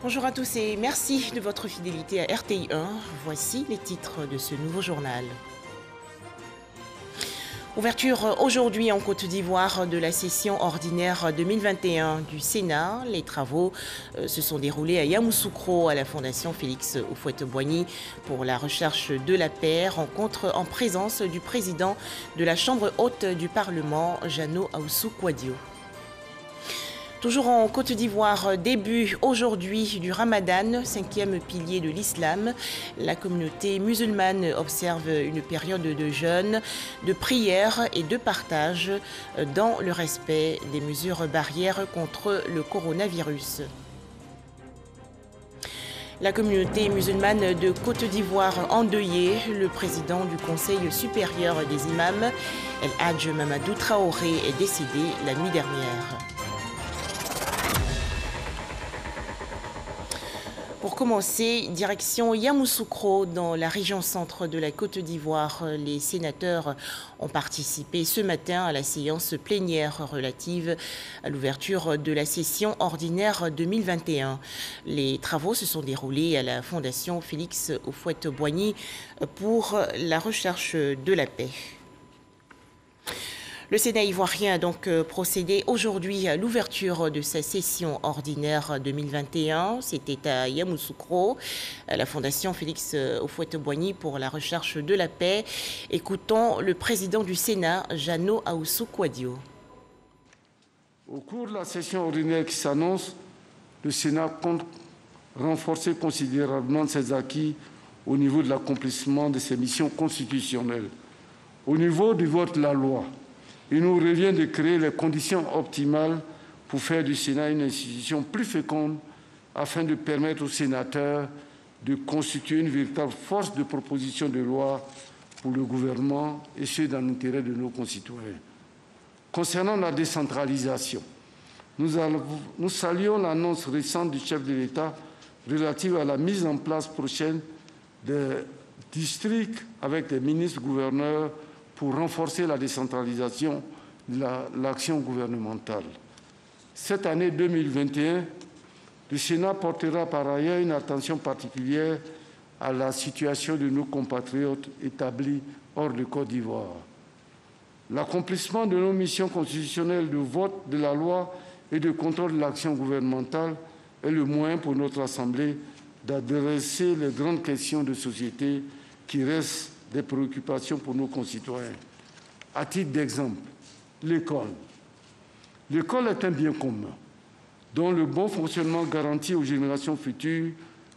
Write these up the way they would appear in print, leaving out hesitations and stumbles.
Bonjour à tous et merci de votre fidélité à RTI 1. Voici les titres de ce nouveau journal. Ouverture aujourd'hui en Côte d'Ivoire de la session ordinaire 2021 du Sénat. Les travaux se sont déroulés à Yamoussoukro, à la Fondation Félix Houphouët-Boigny pour la recherche de la paix. Rencontre en présence du président de la Chambre haute du Parlement, Jano Aoussou Kouadio. Toujours en Côte d'Ivoire, début aujourd'hui du Ramadan, 5e pilier de l'islam. La communauté musulmane observe une période de jeûne, de prière et de partage dans le respect des mesures barrières contre le coronavirus. La communauté musulmane de Côte d'Ivoire endeuillée, le président du Conseil supérieur des imams, El Hadj Mamadou Traoré, est décédé la nuit dernière. Pour commencer, direction Yamoussoukro, dans la région centre de la Côte d'Ivoire. Les sénateurs ont participé ce matin à la séance plénière relative à l'ouverture de la session ordinaire 2021. Les travaux se sont déroulés à la Fondation Félix Houphouët-Boigny pour la recherche de la paix. Le Sénat ivoirien a donc procédé aujourd'hui à l'ouverture de sa session ordinaire 2021. C'était à Yamoussoukro, à la Fondation Félix Houphouët-Boigny pour la recherche de la paix. Écoutons le président du Sénat, Jano Aoussou Kouadio. Au cours de la session ordinaire qui s'annonce, le Sénat compte renforcer considérablement ses acquis au niveau de l'accomplissement de ses missions constitutionnelles. Au niveau du vote de la loi, il nous revient de créer les conditions optimales pour faire du Sénat une institution plus féconde afin de permettre aux sénateurs de constituer une véritable force de proposition de loi pour le gouvernement et ce dans l'intérêt de nos concitoyens. Concernant la décentralisation, nous saluons l'annonce récente du chef de l'État relative à la mise en place prochaine des districts avec des ministres-gouverneurs pour renforcer la décentralisation de l'action gouvernementale. Cette année 2021, le Sénat portera par ailleurs une attention particulière à la situation de nos compatriotes établis hors de Côte d'Ivoire. L'accomplissement de nos missions constitutionnelles de vote de la loi et de contrôle de l'action gouvernementale est le moyen pour notre Assemblée d'adresser les grandes questions de société qui restent des préoccupations pour nos concitoyens. À titre d'exemple, l'école. L'école est un bien commun dont le bon fonctionnement garantit aux générations futures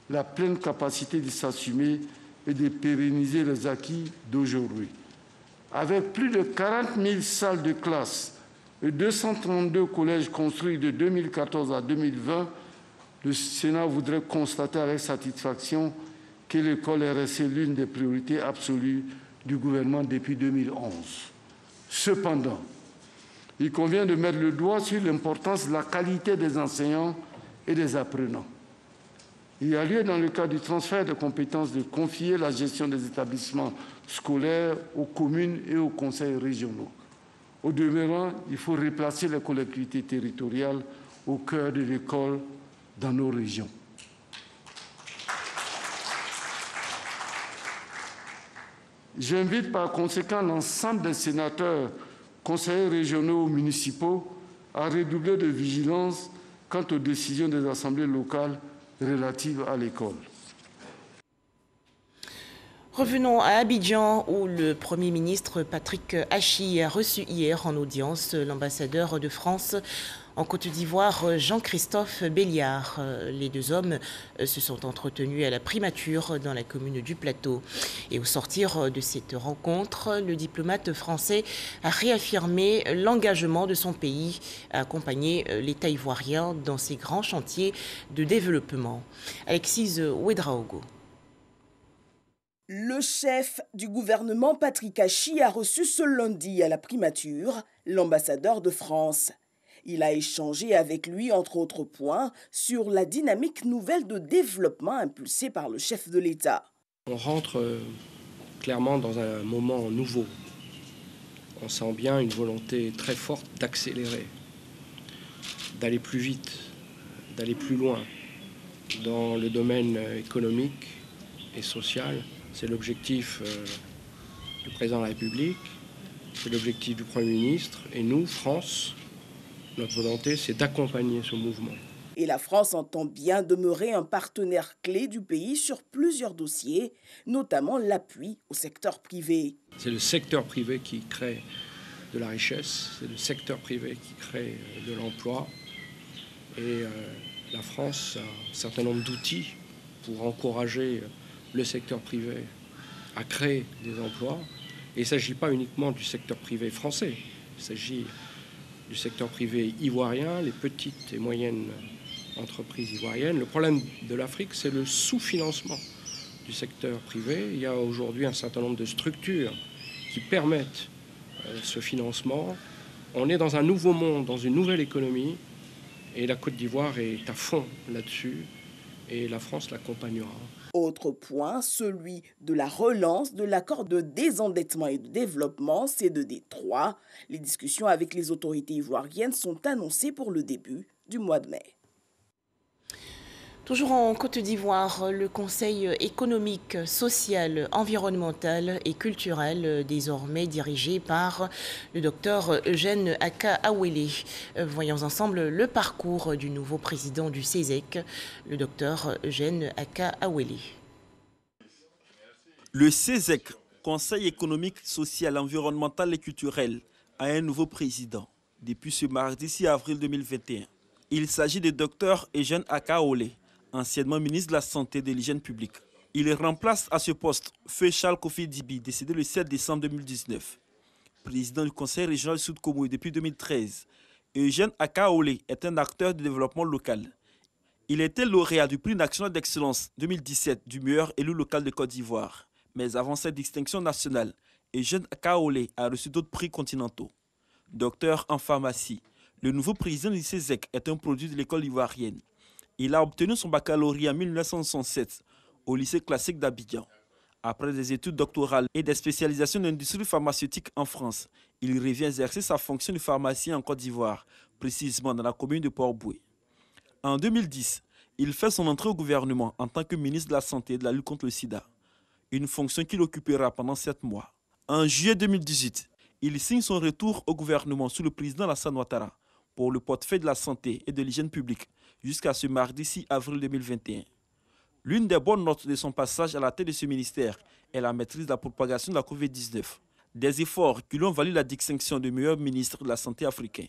la pleine capacité de s'assumer et de pérenniser les acquis d'aujourd'hui. Avec plus de 40 000 salles de classe et 232 collèges construits de 2014 à 2020, le Sénat voudrait constater avec satisfaction que l'école est restée l'une des priorités absolues du gouvernement depuis 2011. Cependant, il convient de mettre le doigt sur l'importance de la qualité des enseignants et des apprenants. Il y a lieu, dans le cadre du transfert de compétences, de confier la gestion des établissements scolaires aux communes et aux conseils régionaux. Au demeurant, il faut replacer les collectivités territoriales au cœur de l'école dans nos régions. J'invite par conséquent l'ensemble des sénateurs, conseillers régionaux ou municipaux à redoubler de vigilance quant aux décisions des assemblées locales relatives à l'école. Revenons à Abidjan, où le Premier ministre Patrick Hachi a reçu hier en audience l'ambassadeur de France en Côte d'Ivoire, Jean-Christophe Béliard. Les deux hommes se sont entretenus à la primature dans la commune du Plateau. Et au sortir de cette rencontre, le diplomate français a réaffirmé l'engagement de son pays à accompagner l'État ivoirien dans ses grands chantiers de développement. Alexis Ouedraogo. Le chef du gouvernement Patrick Hachi a reçu ce lundi à la primature l'ambassadeur de France. Il a échangé avec lui, entre autres points, sur la dynamique nouvelle de développement impulsée par le chef de l'État. On rentre clairement dans un moment nouveau. On sent bien une volonté très forte d'accélérer, d'aller plus vite, d'aller plus loin, dans le domaine économique et social. C'est l'objectif du président de la République, c'est l'objectif du Premier ministre. Et nous, France, notre volonté, c'est d'accompagner ce mouvement. Et la France entend bien demeurer un partenaire clé du pays sur plusieurs dossiers, notamment l'appui au secteur privé. C'est le secteur privé qui crée de la richesse, c'est le secteur privé qui crée de l'emploi. Et la France a un certain nombre d'outils pour encourager le secteur privé à créer des emplois. Et il ne s'agit pas uniquement du secteur privé français, il s'agit du secteur privé ivoirien, les petites et moyennes entreprises ivoiriennes. Le problème de l'Afrique, c'est le sous-financement du secteur privé. Il y a aujourd'hui un certain nombre de structures qui permettent ce financement. On est dans un nouveau monde, dans une nouvelle économie, et la Côte d'Ivoire est à fond là-dessus, et la France l'accompagnera. Autre point, celui de la relance de l'accord de désendettement et de développement, CEDD3. Les discussions avec les autorités ivoiriennes sont annoncées pour le début du mois de mai. Toujours en Côte d'Ivoire, le Conseil économique, social, environnemental et culturel, désormais dirigé par le docteur Eugène Aka-Awele. Voyons ensemble le parcours du nouveau président du CESEC, le docteur Eugène Aka-Awele. Le CESEC, Conseil économique, social, environnemental et culturel, a un nouveau président depuis ce mardi 6 avril 2021. Il s'agit du docteur Eugène Aka-Awele, anciennement ministre de la Santé et de l'Hygiène publique. Il remplace à ce poste Feu Charles Kofi Dibi, décédé le 7 décembre 2019. Président du Conseil régional du Sud-Komo depuis 2013, Eugène Aka-Awele est un acteur de développement local. Il était lauréat du prix national d'excellence 2017 du meilleur élu local de Côte d'Ivoire. Mais avant cette distinction nationale, Eugène Aka-Awele a reçu d'autres prix continentaux. Docteur en pharmacie, le nouveau président du CESEC est un produit de l'école ivoirienne. Il a obtenu son baccalauréat en 1967 au lycée classique d'Abidjan. Après des études doctorales et des spécialisations dans l'industrie pharmaceutique en France, il revient exercer sa fonction de pharmacien en Côte d'Ivoire, précisément dans la commune de Port-Boué. En 2010, il fait son entrée au gouvernement en tant que ministre de la Santé et de la lutte contre le sida, une fonction qu'il occupera pendant 7 mois. En juillet 2018, il signe son retour au gouvernement sous le président Alassane Ouattara pour le portefeuille de la santé et de l'hygiène publique jusqu'à ce mardi 6 avril 2021. L'une des bonnes notes de son passage à la tête de ce ministère est la maîtrise de la propagation de la Covid-19, des efforts qui lui ont valu la distinction de meilleur ministre de la Santé africain.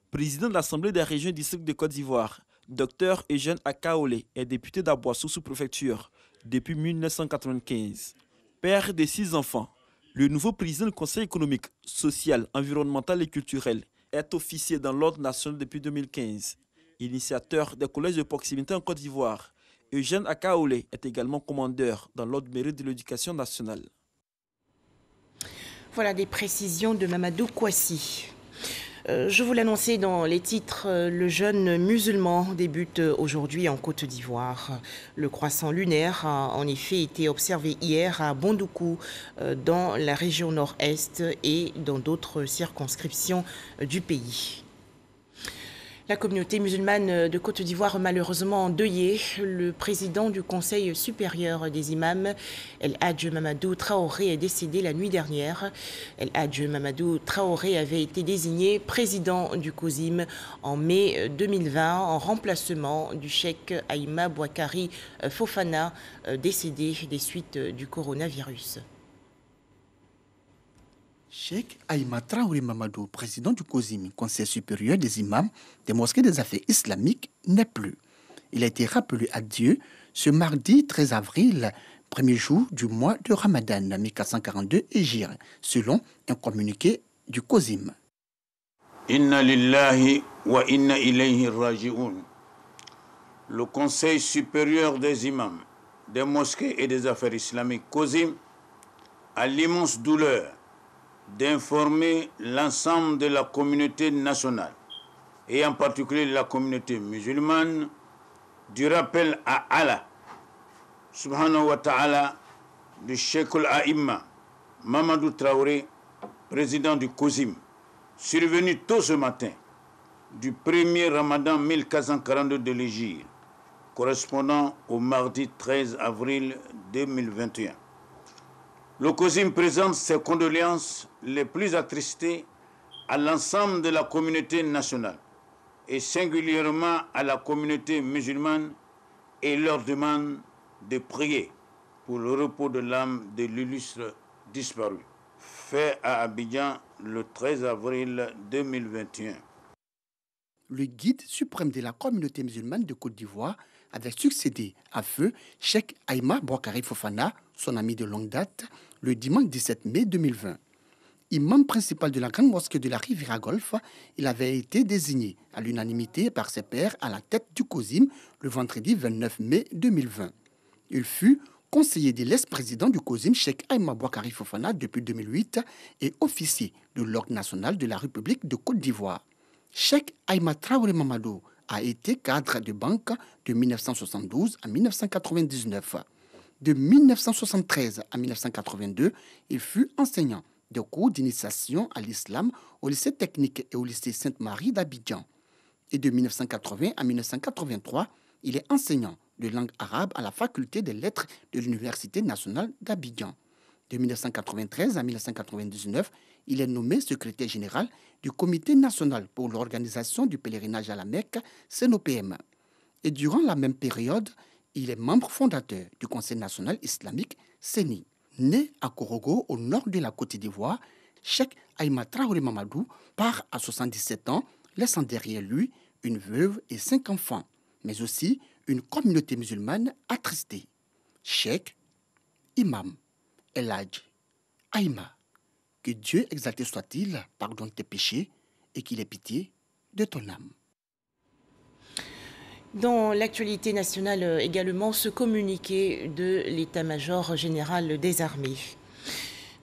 Président de l'Assemblée des régions et districts de Côte d'Ivoire, Dr Eugène Aka-Awele est député d'Aboissou sous-préfecture depuis 1995. Père de 6 enfants, le nouveau président du Conseil économique, social, environnemental et culturel est officier dans l'Ordre national depuis 2015. Initiateur des collèges de proximité en Côte d'Ivoire, Eugène Aka-Awele est également commandeur dans l'Ordre mérite de l'éducation nationale. Voilà des précisions de Mamadou Kouassi. Je vous l'annonçais dans les titres, le jeûne musulman débute aujourd'hui en Côte d'Ivoire. Le croissant lunaire a en effet été observé hier à Bondoukou, dans la région nord-est et dans d'autres circonscriptions du pays. La communauté musulmane de Côte d'Ivoire malheureusement endeuillée. Le président du Conseil supérieur des imams, El Hadj Mamadou Traoré, est décédé la nuit dernière. El Hadj Mamadou Traoré avait été désigné président du COSIM en mai 2020 en remplacement du cheikh Aïma Bouakari Fofana, décédé des suites du coronavirus. Cheikh Aïma Traoré Mamadou, président du COSIM, Conseil supérieur des imams des mosquées des affaires islamiques, n'est plus. Il a été rappelé à Dieu ce mardi 13 avril, premier jour du mois de Ramadan 1442 Hégire, selon un communiqué du COSIM. Inna lillahi wa inna ilayhi raji'un. Le Conseil supérieur des imams des mosquées et des affaires islamiques COSIM a l'immense douleur d'informer l'ensemble de la communauté nationale et en particulier la communauté musulmane du rappel à Allah subhanahu wa ta'ala du Cheikh al-Aïma Mamadou Traoré, président du COSIM, survenu tôt ce matin du 1er Ramadan 1442 de l'Hégire, correspondant au mardi 13 avril 2021. Le COSIM présente ses condoléances les plus attristées à l'ensemble de la communauté nationale et singulièrement à la communauté musulmane et leur demande de prier pour le repos de l'âme de l'illustre disparu. Fait à Abidjan le 13 avril 2021. Le guide suprême de la communauté musulmane de Côte d'Ivoire avait succédé à feu Cheikh Aïma Boakari Fofana, son ami de longue date, le dimanche 17 mai 2020. Imam principal de la grande mosquée de la Riviera Golfe, il avait été désigné à l'unanimité par ses pairs à la tête du COSIM le vendredi 29 mai 2020. Il fut conseiller de l'ex-président du COSIM, Cheikh Aïma Boakari Fofana, depuis 2008 et officier de l'Ordre national de la République de Côte d'Ivoire. Cheikh Aïma Traoré Mamadou a été cadre de banque de 1972 à 1999. De 1973 à 1982, il fut enseignant de cours d'initiation à l'islam au lycée technique et au lycée Sainte-Marie d'Abidjan. Et de 1980 à 1983, il est enseignant de langue arabe à la faculté des lettres de l'Université nationale d'Abidjan. De 1993 à 1999, il est nommé secrétaire général du Comité national pour l'organisation du pèlerinage à la Mecque, CNOPM. Et durant la même période, il est membre fondateur du Conseil national islamique, CENI. Né à Korogo, au nord de la Côte d'Ivoire, Cheikh Aïma Traoré Mamadou part à 77 ans, laissant derrière lui une veuve et 5 enfants, mais aussi une communauté musulmane attristée. Cheikh, Imam, El Hadj, Aïma, que Dieu exalté soit-il pardonne tes péchés et qu'il ait pitié de ton âme. Dans l'actualité nationale également, ce communiqué de l'état-major général des armées.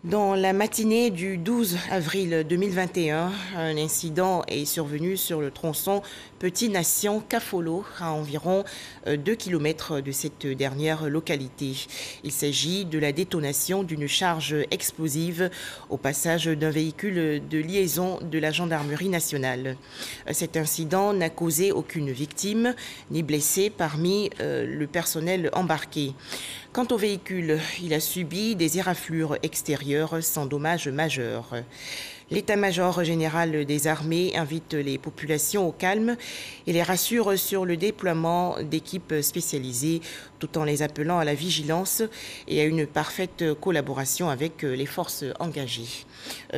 Dans la matinée du 12 avril 2021, un incident est survenu sur le tronçon Petit-Nation-Kafolo, à environ 2 km de cette dernière localité. Il s'agit de la détonation d'une charge explosive au passage d'un véhicule de liaison de la gendarmerie nationale. Cet incident n'a causé aucune victime ni blessé parmi le personnel embarqué. Quant au véhicule, il a subi des éraflures extérieures sans dommages majeurs. L'état-major général des armées invite les populations au calme et les rassure sur le déploiement d'équipes spécialisées tout en les appelant à la vigilance et à une parfaite collaboration avec les forces engagées.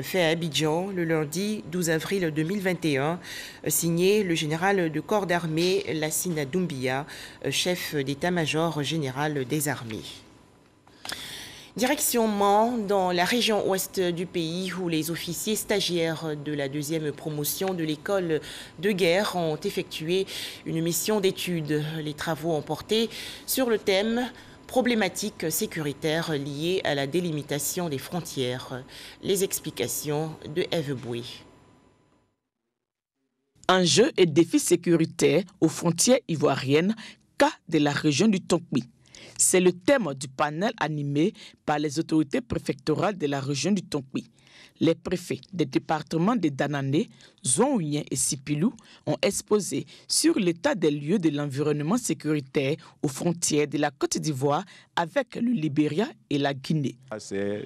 Fait à Abidjan le lundi 12 avril 2021, signé le général de corps d'armée Lassina Doumbia, chef d'état-major général des armées. Direction Mans, dans la région ouest du pays, où les officiers stagiaires de la 2e promotion de l'école de guerre ont effectué une mission d'études. Les travaux ont porté sur le thème problématiques sécuritaires liées à la délimitation des frontières. Les explications de Ève Boué. Enjeux et défis sécuritaires aux frontières ivoiriennes, cas de la région du Tonkpi. C'est le thème du panel animé par les autorités préfectorales de la région du Tonkpi. Les préfets des départements de Danane, Zouounien et Sipilou ont exposé sur l'état des lieux de l'environnement sécuritaire aux frontières de la Côte d'Ivoire avec le Libéria et la Guinée. C'est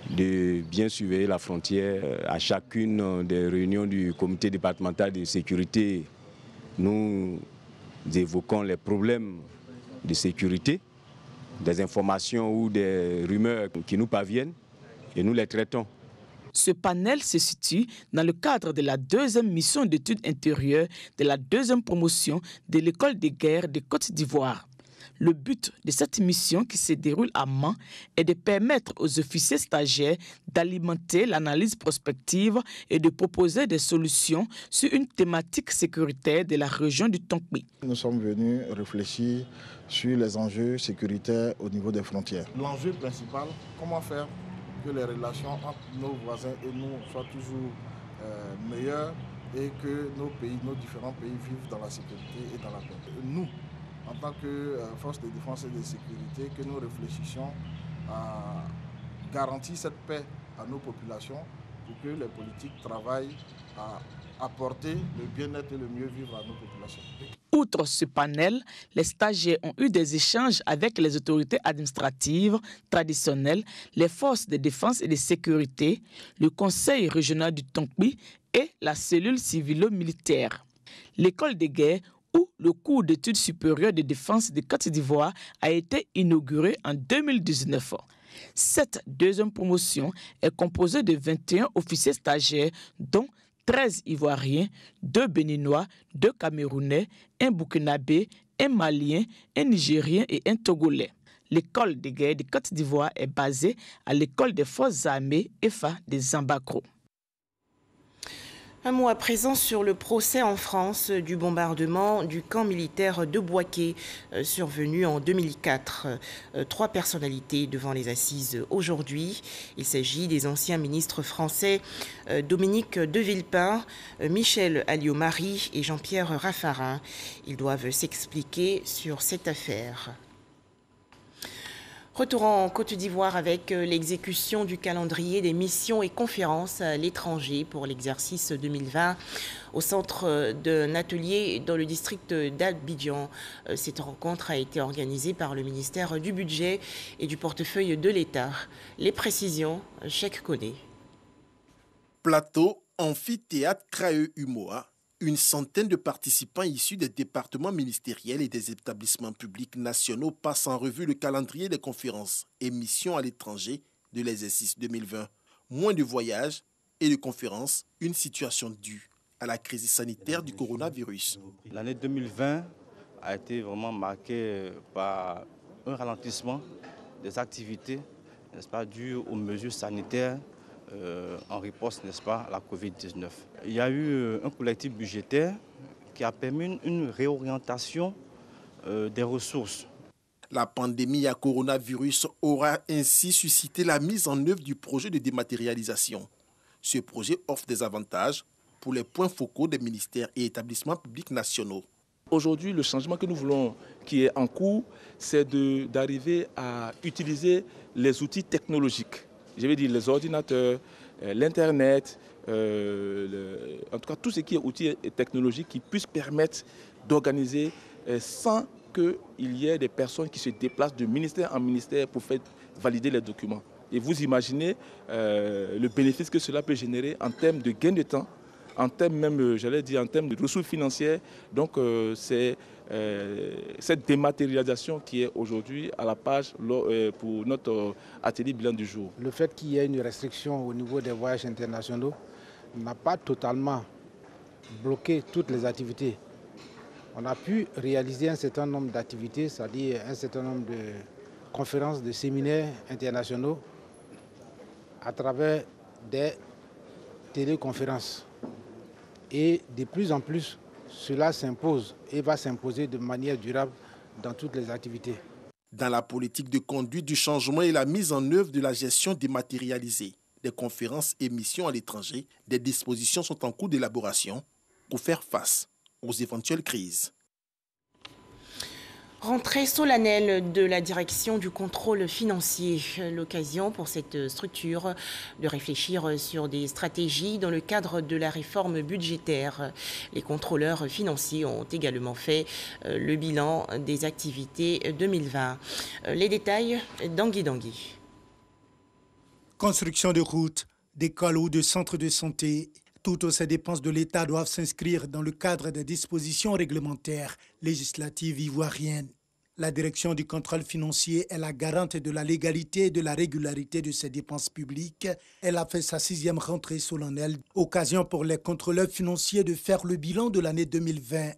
de bien surveiller la frontière. À chacune des réunions du comité départemental de sécurité, nous évoquons les problèmes de sécurité, des informations ou des rumeurs qui nous parviennent et nous les traitons. Ce panel se situe dans le cadre de la 2e mission d'études intérieures de la 2e promotion de l'école de guerre de Côte d'Ivoire. Le but de cette mission qui se déroule à Mans est de permettre aux officiers stagiaires d'alimenter l'analyse prospective et de proposer des solutions sur une thématique sécuritaire de la région du Tonkpi. Nous sommes venus réfléchir sur les enjeux sécuritaires au niveau des frontières. L'enjeu principal, comment faire que les relations entre nos voisins et nous soient toujours meilleures et que nos différents pays vivent dans la sécurité et dans la paix. Nous, en tant que force de défense et de sécurité, que nous réfléchissions à garantir cette paix à nos populations pour que les politiques travaillent à apporter le bien-être et le mieux-vivre à nos populations. Outre ce panel, les stagiaires ont eu des échanges avec les autorités administratives traditionnelles, les forces de défense et de sécurité, le conseil régional du Tonkpi et la cellule civilo-militaire. L'école de guerre où le cours d'études supérieures de défense de Côte d'Ivoire a été inauguré en 2019. Cette deuxième promotion est composée de 21 officiers stagiaires, dont 13 Ivoiriens, 2 Béninois, 2 Camerounais, un Burkinabé, un Malien, un Nigérien et un Togolais. L'école de guerre de Côte d'Ivoire est basée à l'école des forces armées EFA de Zambakro. Un mot à présent sur le procès en France du bombardement du camp militaire de Bouaké survenu en 2004. 3 personnalités devant les assises aujourd'hui. Il s'agit des anciens ministres français Dominique de Villepin, Michel Alliot-Marie et Jean-Pierre Raffarin. Ils doivent s'expliquer sur cette affaire. Retour en Côte d'Ivoire avec l'exécution du calendrier des missions et conférences à l'étranger pour l'exercice 2020 au centre d'un atelier dans le district d'Abidjan. Cette rencontre a été organisée par le ministère du Budget et du portefeuille de l'État. Les précisions, Cheikh Koné. Plateau, amphithéâtre Kraeu-Umoa. Une centaine de participants issus des départements ministériels et des établissements publics nationaux passent en revue le calendrier des conférences et missions à l'étranger de l'exercice 2020. Moins de voyages et de conférences, une situation due à la crise sanitaire du coronavirus. L'année 2020 a été vraiment marquée par un ralentissement des activités, n'est-ce pas, dues aux mesures sanitaires en riposte, n'est-ce pas, à la Covid-19. Il y a eu un collectif budgétaire qui a permis une réorientation des ressources. La pandémie à coronavirus aura ainsi suscité la mise en œuvre du projet de dématérialisation. Ce projet offre des avantages pour les points focaux des ministères et établissements publics nationaux. Aujourd'hui, le changement que nous voulons, qui est en cours, c'est d'arriver à utiliser les outils technologiques. Je veux dire les ordinateurs, l'Internet, en tout cas tout ce qui est outils technologiques qui puissent permettre d'organiser sans qu'il y ait des personnes qui se déplacent de ministère en ministère pour faire valider les documents. Et vous imaginez le bénéfice que cela peut générer en termes de gain de temps, en termes même, j'allais dire, en termes de ressources financières. Donc c'est cette dématérialisation qui est aujourd'hui à la page pour notre atelier bilan du jour. Le fait qu'il y ait une restriction au niveau des voyages internationaux n'a pas totalement bloqué toutes les activités. On a pu réaliser un certain nombre d'activités, c'est-à-dire un certain nombre de conférences, de séminaires internationaux à travers des téléconférences. Et de plus en plus, cela s'impose et va s'imposer de manière durable dans toutes les activités. Dans la politique de conduite du changement et la mise en œuvre de la gestion dématérialisée des conférences et missions à l'étranger, des dispositions sont en cours d'élaboration pour faire face aux éventuelles crises. Rentrée solennelle de la direction du contrôle financier, l'occasion pour cette structure de réfléchir sur des stratégies dans le cadre de la réforme budgétaire. Les contrôleurs financiers ont également fait le bilan des activités 2020. Les détails d'Angui Dangui. Construction de routes, d'écoles ou de centres de santé. Toutes ces dépenses de l'État doivent s'inscrire dans le cadre des dispositions réglementaires législatives ivoiriennes. La direction du contrôle financier est la garante de la légalité et de la régularité de ces dépenses publiques. Elle a fait sa 6e rentrée solennelle, occasion pour les contrôleurs financiers de faire le bilan de l'année 2020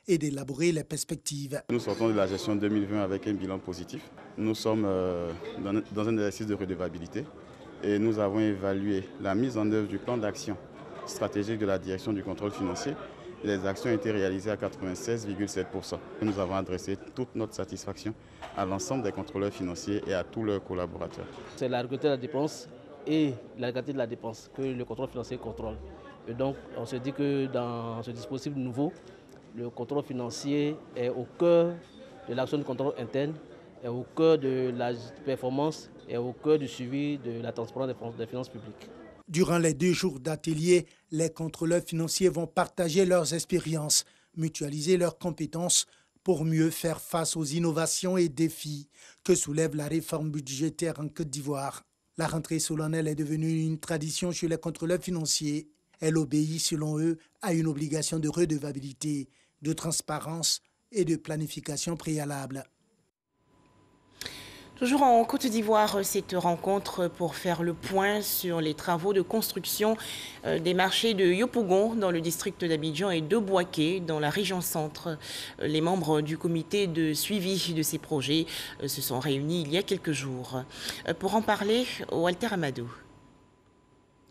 et d'élaborer les perspectives. Nous sortons de la gestion 2020 avec un bilan positif. Nous sommes dans un exercice de redevabilité et nous avons évalué la mise en œuvre du plan d'action stratégique de la direction du contrôle financier. Les actions ont été réalisées à 96,7%. Nous avons adressé toute notre satisfaction à l'ensemble des contrôleurs financiers et à tous leurs collaborateurs. C'est la réalité de la dépense et la réalité de la dépense que le contrôle financier contrôle. Et donc on se dit que dans ce dispositif nouveau, le contrôle financier est au cœur de l'action du contrôle interne, est au cœur de la performance est au cœur du suivi de la transparence des finances publiques. Durant les 2 jours d'atelier, les contrôleurs financiers vont partager leurs expériences, mutualiser leurs compétences pour mieux faire face aux innovations et défis que soulève la réforme budgétaire en Côte d'Ivoire. La rentrée solennelle est devenue une tradition chez les contrôleurs financiers. Elle obéit, selon eux, à une obligation de redevabilité, de transparence et de planification préalable. Toujours en Côte d'Ivoire, cette rencontre pour faire le point sur les travaux de construction des marchés de Yopougon dans le district d'Abidjan et de Bouaké dans la région centre. Les membres du comité de suivi de ces projets se sont réunis il y a quelques jours. Pour en parler, Walter Amadou.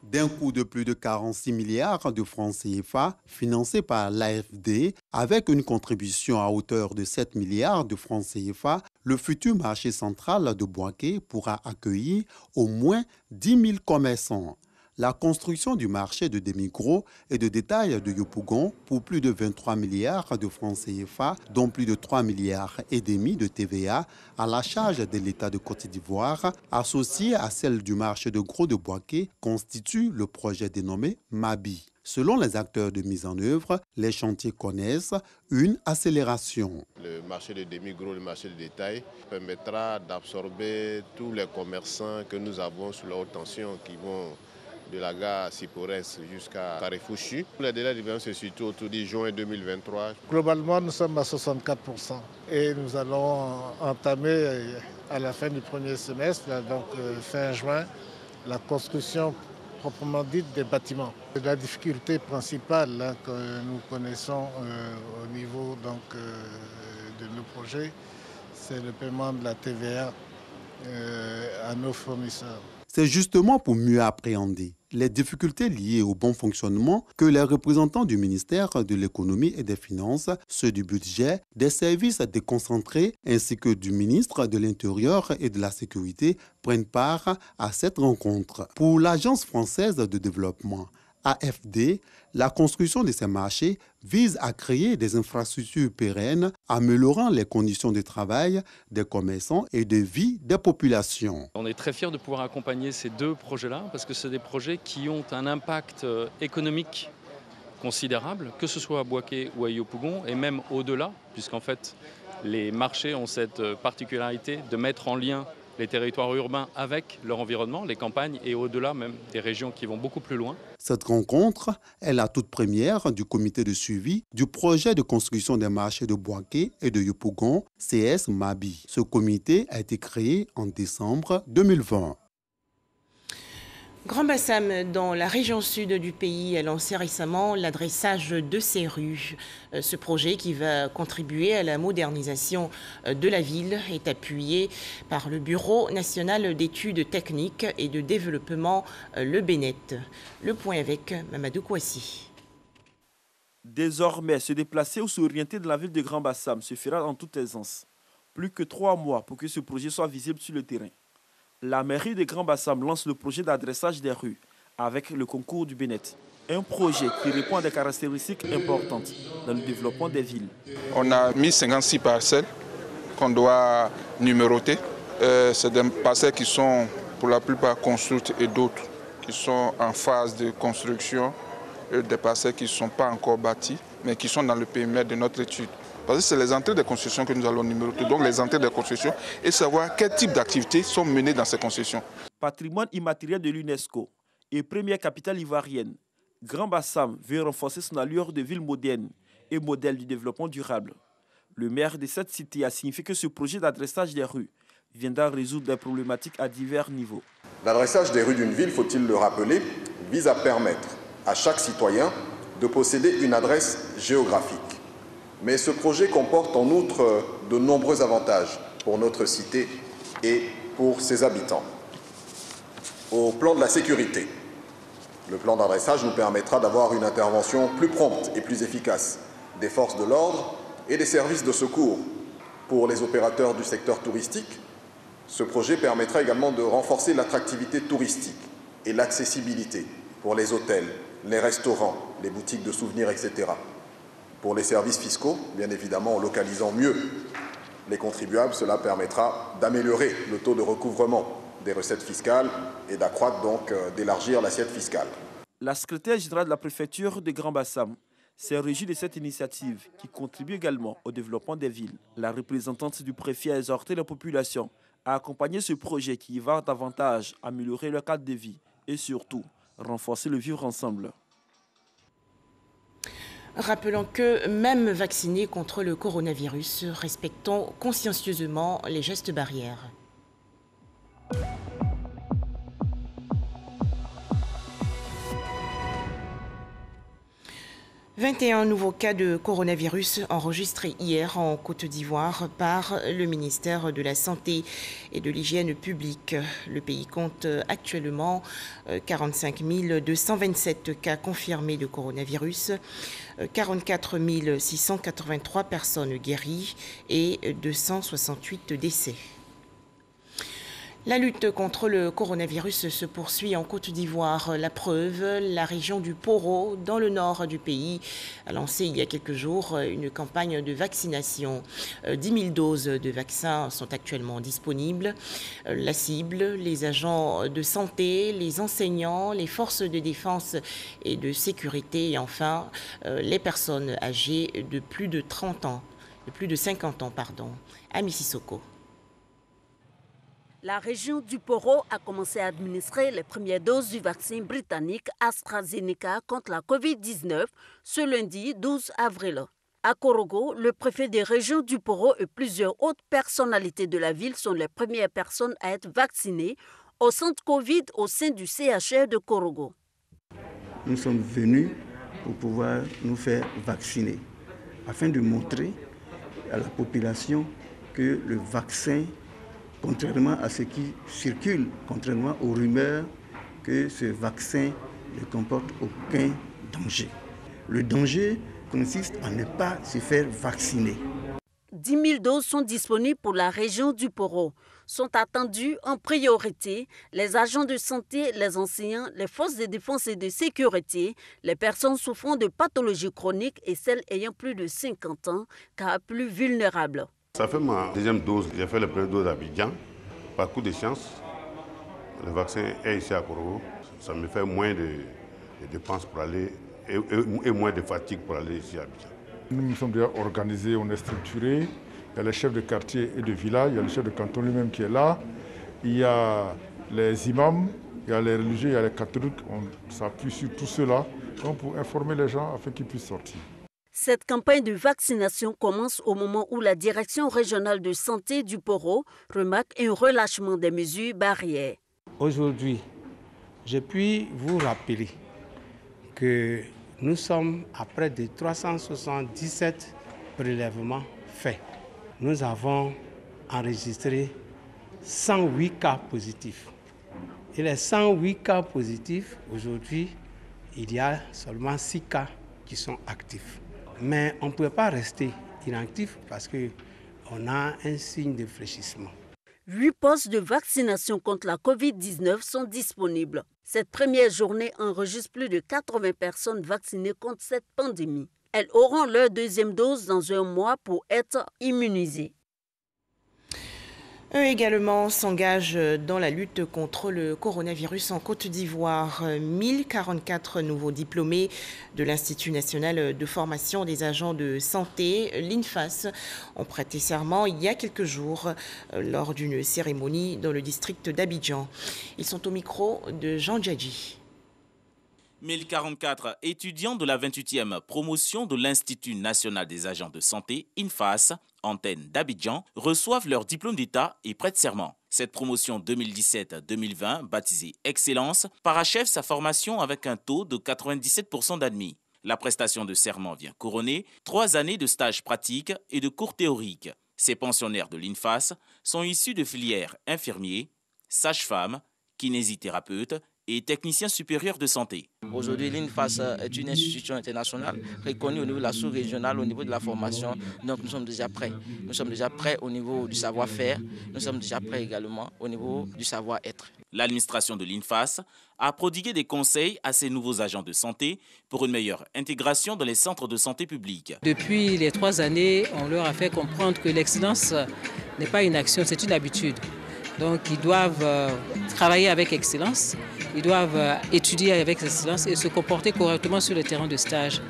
D'un coût de plus de 46 milliards de francs CFA financé par l'AFD avec une contribution à hauteur de 7 milliards de francs CFA, le futur marché central de Bouaké pourra accueillir au moins 10 000 commerçants. La construction du marché de demi-gros et de détail de Yopougon pour plus de 23 milliards de francs CFA, dont plus de 3 milliards et demi de TVA à la charge de l'État de Côte d'Ivoire, associée à celle du marché de gros de Bouaké, constitue le projet dénommé MABI. Selon les acteurs de mise en œuvre, les chantiers connaissent une accélération. Le marché de demi-gros, le marché de détail permettra d'absorber tous les commerçants que nous avons sous la haute tension qui vont de la gare Siporès jusqu'à Carrefour-Chu. Le délai de livraison se situe autour de juin 2023. Globalement, nous sommes à 64% et nous allons entamer à la fin du premier semestre, donc fin juin, la construction proprement dite des bâtiments. La difficulté principale que nous connaissons au niveau de nos projets, c'est le paiement de la TVA à nos fournisseurs. C'est justement pour mieux appréhender les difficultés liées au bon fonctionnement que les représentants du ministère de l'économie et des finances, ceux du budget, des services déconcentrés ainsi que du ministre de l'Intérieur et de la Sécurité prennent part à cette rencontre. Pour l'Agence française de développement, AFD, la construction de ces marchés vise à créer des infrastructures pérennes, améliorant les conditions de travail des commerçants et de vie des populations. On est très fiers de pouvoir accompagner ces 2 projets-là parce que c'est des projets qui ont un impact économique considérable, que ce soit à Bouaké ou à Yopougon, et même au-delà, puisqu'en fait les marchés ont cette particularité de mettre en lien les territoires urbains avec leur environnement, les campagnes et au-delà même des régions qui vont beaucoup plus loin. Cette rencontre est la toute première du comité de suivi du projet de construction des marchés de Bouaké et de Yopougon, CS MABI. Ce comité a été créé en décembre 2020. Grand Bassam, dans la région sud du pays, a lancé récemment l'adressage de ses rues. Ce projet, qui va contribuer à la modernisation de la ville, est appuyé par le Bureau national d'études techniques et de développement, le BNET. Le point avec Mamadou Kouassi. Désormais, se déplacer ou s'orienter de la ville de Grand Bassam se fera en toute aisance. Plus que 3 mois pour que ce projet soit visible sur le terrain. La mairie de Grand Bassam lance le projet d'adressage des rues avec le concours du BNET. Un projet qui répond à des caractéristiques importantes dans le développement des villes. On a mis 56 parcelles qu'on doit numéroter. C'est des parcelles qui sont pour la plupart construites et d'autres qui sont en phase de construction. Et des parcelles qui ne sont pas encore bâties mais qui sont dans le périmètre de notre étude. Parce que c'est les entrées de construction que nous allons numéroter, donc les entrées de construction, et savoir quel type d'activités sont menées dans ces concessions. Patrimoine immatériel de l'UNESCO et première capitale ivoirienne, Grand Bassam veut renforcer son allure de ville moderne et modèle du développement durable. Le maire de cette cité a signifié que ce projet d'adressage des rues viendra résoudre des problématiques à divers niveaux. L'adressage des rues d'une ville, faut-il le rappeler, vise à permettre à chaque citoyen de posséder une adresse géographique. Mais ce projet comporte en outre de nombreux avantages pour notre cité et pour ses habitants. Au plan de la sécurité, le plan d'adressage nous permettra d'avoir une intervention plus prompte et plus efficace des forces de l'ordre et des services de secours. Pour les opérateurs du secteur touristique, ce projet permettra également de renforcer l'attractivité touristique et l'accessibilité pour les hôtels, les restaurants, les boutiques de souvenirs, etc. Pour les services fiscaux, bien évidemment, en localisant mieux les contribuables, cela permettra d'améliorer le taux de recouvrement des recettes fiscales et d'accroître donc, d'élargir l'assiette fiscale. La secrétaire générale de la préfecture de Grand Bassam s'est réjouie de cette initiative qui contribue également au développement des villes. La représentante du préfet a exhorté la population à accompagner ce projet qui va davantage améliorer leur cadre de vie et surtout renforcer le vivre ensemble. Rappelons que même vaccinés contre le coronavirus, respectons consciencieusement les gestes barrières. 21 nouveaux cas de coronavirus enregistrés hier en Côte d'Ivoire par le ministère de la Santé et de l'Hygiène publique. Le pays compte actuellement 45 227 cas confirmés de coronavirus, 44 683 personnes guéries et 268 décès. La lutte contre le coronavirus se poursuit en Côte d'Ivoire. La preuve, la région du Poro, dans le nord du pays, a lancé il y a quelques jours une campagne de vaccination. 10 000 doses de vaccins sont actuellement disponibles. La cible, les agents de santé, les enseignants, les forces de défense et de sécurité et enfin les personnes âgées de plus de 50 ans. À Mississauga. La région du Poro a commencé à administrer les premières doses du vaccin britannique AstraZeneca contre la Covid-19 ce lundi 12 avril. À Korogo, le préfet des régions du Poro et plusieurs autres personnalités de la ville sont les premières personnes à être vaccinées au centre Covid au sein du CHR de Korogo. Nous sommes venus pour pouvoir nous faire vacciner afin de montrer à la population que le vaccin, contrairement à ce qui circule, contrairement aux rumeurs, que ce vaccin ne comporte aucun danger. Le danger consiste à ne pas se faire vacciner. 10 000 doses sont disponibles pour la région du Poro. Sont attendus en priorité les agents de santé, les enseignants, les forces de défense et de sécurité, les personnes souffrant de pathologies chroniques et celles ayant plus de 50 ans, car plus vulnérables. Ça fait ma deuxième dose. J'ai fait la première dose à Abidjan. Par coup de chance, le vaccin est ici à Korogo. Ça me fait moins de dépenses pour aller et moins de fatigue pour aller ici à Abidjan. Nous sommes déjà organisés, on est structurés. Il y a les chefs de quartier et de village, il y a le chef de canton lui-même qui est là. Il y a les imams, il y a les religieux, il y a les catholiques. On s'appuie sur tout cela pour informer les gens afin qu'ils puissent sortir. Cette campagne de vaccination commence au moment où la direction régionale de santé du Poro remarque un relâchement des mesures barrières. Aujourd'hui, je puis vous rappeler que nous sommes à près de 377 prélèvements faits. Nous avons enregistré 108 cas positifs. Et les 108 cas positifs, aujourd'hui, il y a seulement 6 cas qui sont actifs. Mais on ne peut pas rester inactif parce qu'on a un signe de fléchissement. 8 postes de vaccination contre la Covid-19 sont disponibles. Cette première journée enregistre plus de 80 personnes vaccinées contre cette pandémie. Elles auront leur deuxième dose dans un mois pour être immunisées. Eux également s'engagent dans la lutte contre le coronavirus en Côte d'Ivoire. 1044 nouveaux diplômés de l'Institut national de formation des agents de santé, l'INFAS, ont prêté serment il y a quelques jours lors d'une cérémonie dans le district d'Abidjan. Ils sont au micro de Jean Djadji. 1044 étudiants de la 28e promotion de l'Institut national des agents de santé, INFAS, antenne d'Abidjan, reçoivent leur diplôme d'État et prêtent serment. Cette promotion 2017-2020, baptisée Excellence, parachève sa formation avec un taux de 97% d'admis. La prestation de serment vient couronner 3 années de stages pratiques et de cours théoriques. Ces pensionnaires de l'INFAS sont issus de filières infirmiers, sages-femmes, kinésithérapeutes et techniciens supérieurs de santé. Aujourd'hui, l'INFAS est une institution internationale reconnue au niveau de la sous-régionale, au niveau de la formation. Donc nous sommes déjà prêts. Nous sommes déjà prêts au niveau du savoir-faire. Nous sommes déjà prêts également au niveau du savoir-être. L'administration de l'INFAS a prodigué des conseils à ces nouveaux agents de santé pour une meilleure intégration dans les centres de santé publics. Depuis les 3 années, on leur a fait comprendre que l'excellence n'est pas une action, c'est une habitude. Donc ils doivent travailler avec excellence, ils doivent étudier avec excellence et se comporter correctement sur le terrain de stage.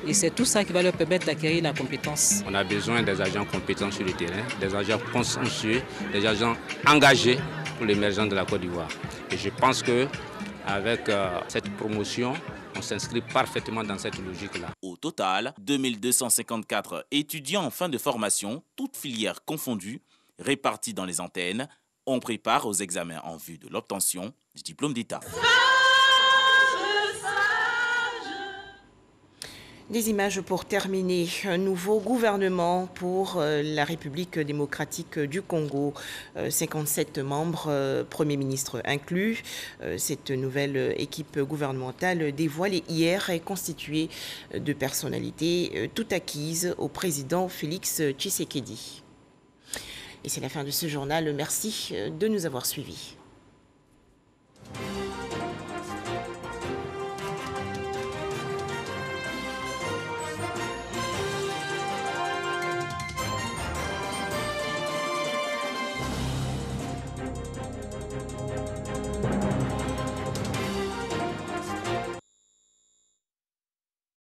Et c'est tout ça qui va leur permettre d'acquérir la compétence. On a besoin des agents compétents sur le terrain, des agents consciencieux, des agents engagés pour l'émergence de la Côte d'Ivoire. Et je pense qu'avec cette promotion, on s'inscrit parfaitement dans cette logique-là. Au total, 2254 étudiants en fin de formation, toutes filières confondues, répartis dans les antennes, on prépare aux examens en vue de l'obtention du diplôme d'État. Des images pour terminer. Un nouveau gouvernement pour la République démocratique du Congo. 57 membres, Premier ministre inclus. Cette nouvelle équipe gouvernementale dévoilée hier est constituée de personnalités tout acquises au président Félix Tshisekedi. Et c'est la fin de ce journal. Merci de nous avoir suivis.